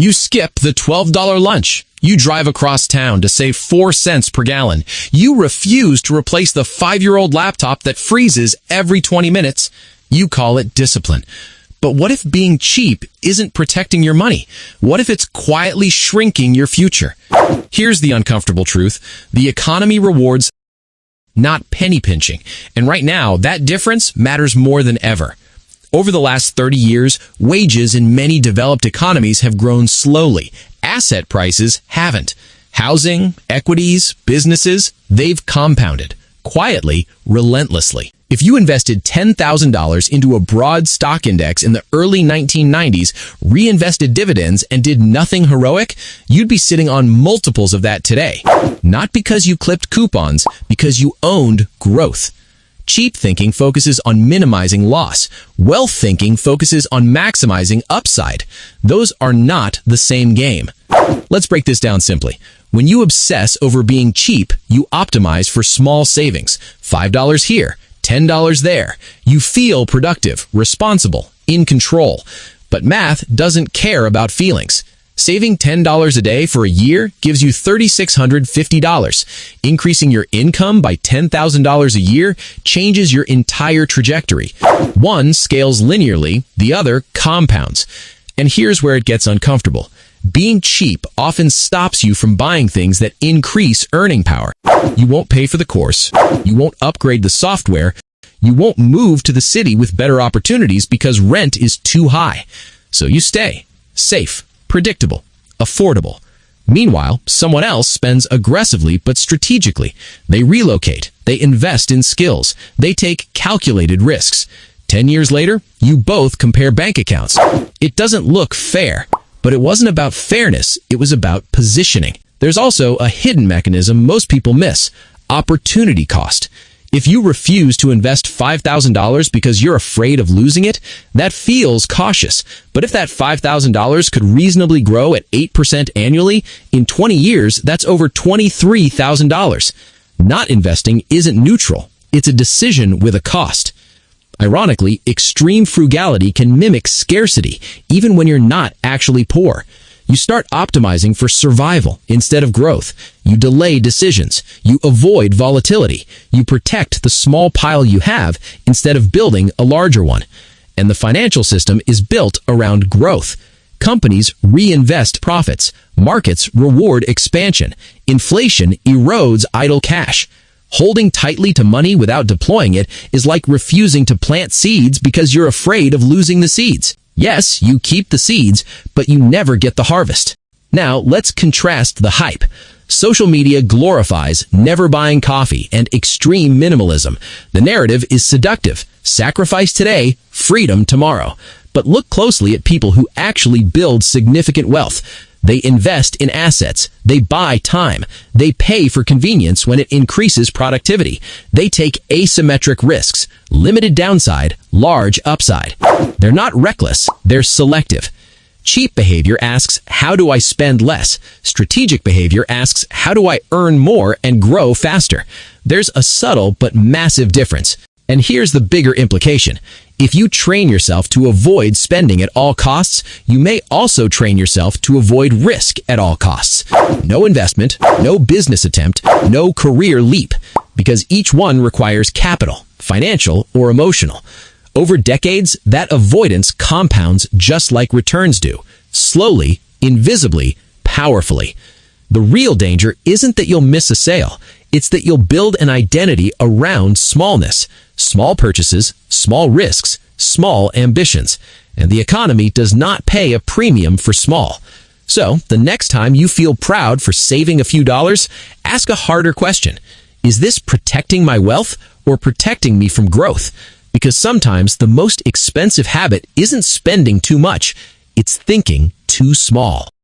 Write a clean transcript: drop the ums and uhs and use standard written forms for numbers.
You skip the $12 lunch. You drive across town to save 4 cents per gallon. You refuse to replace the 5-year-old laptop that freezes every 20 minutes. You call it discipline. But what if being cheap isn't protecting your money? What if it's quietly shrinking your future? Here's the uncomfortable truth. The economy rewards, not penny pinching. And right now, that difference matters more than ever. Over the last 30 years, wages in many developed economies have grown slowly. Asset prices haven't. Housing, equities, businesses, they've compounded. Quietly, relentlessly. If you invested $10,000 into a broad stock index in the early 1990s, reinvested dividends, and did nothing heroic, you'd be sitting on multiples of that today. Not because you clipped coupons, because you owned growth. Cheap thinking focuses on minimizing loss. Wealth thinking focuses on maximizing upside. Those are not the same game. Let's break this down simply. When you obsess over being cheap, you optimize for small savings. $5 here, $10 there. You feel productive, responsible, in control. But math doesn't care about feelings. Saving $10 a day for a year gives you $3,650. Increasing your income by $10,000 a year changes your entire trajectory. One scales linearly, the other compounds. And here's where it gets uncomfortable. Being cheap often stops you from buying things that increase earning power. You won't pay for the course. You won't upgrade the software. You won't move to the city with better opportunities because rent is too high. So you stay safe, predictable, affordable. Meanwhile, someone else spends aggressively but strategically. They relocate. They invest in skills. They take calculated risks. 10 years later, you both compare bank accounts. It doesn't look fair, but it wasn't about fairness. It was about positioning. There's also a hidden mechanism most people miss: opportunity cost. If you refuse to invest $5,000 because you're afraid of losing it, that feels cautious. But if that $5,000 could reasonably grow at 8% annually, in 20 years, that's over $23,000. Not investing isn't neutral. It's a decision with a cost. Ironically, extreme frugality can mimic scarcity, even when you're not actually poor. You start optimizing for survival instead of growth. You delay decisions. You avoid volatility. You protect the small pile you have instead of building a larger one. And the financial system is built around growth. Companies reinvest profits. Markets reward expansion. Inflation erodes idle cash. Holding tightly to money without deploying it is like refusing to plant seeds because you're afraid of losing the seeds. Yes, you keep the seeds, but you never get the harvest. Now, let's contrast the hype. Social media glorifies never buying coffee and extreme minimalism. The narrative is seductive. Sacrifice today, freedom tomorrow. But look closely at people who actually build significant wealth. They invest in assets. They buy time. They pay for convenience when it increases productivity. They take asymmetric risks, limited downside, large upside. They're not reckless. They're selective. Cheap behavior asks, how do I spend less? Strategic behavior asks, how do I earn more and grow faster? There's a subtle but massive difference. And here's the bigger implication. If you train yourself to avoid spending at all costs, you may also train yourself to avoid risk at all costs. No investment, no business attempt, no career leap, because each one requires capital, financial or emotional. Over decades, that avoidance compounds just like returns do, slowly, invisibly, powerfully. The real danger isn't that you'll miss a sale. It's that you'll build an identity around smallness. Small purchases, small risks, small ambitions. And the economy does not pay a premium for small. So, the next time you feel proud for saving a few dollars, ask a harder question. Is this protecting my wealth or protecting me from growth? Because sometimes the most expensive habit isn't spending too much, it's thinking too small.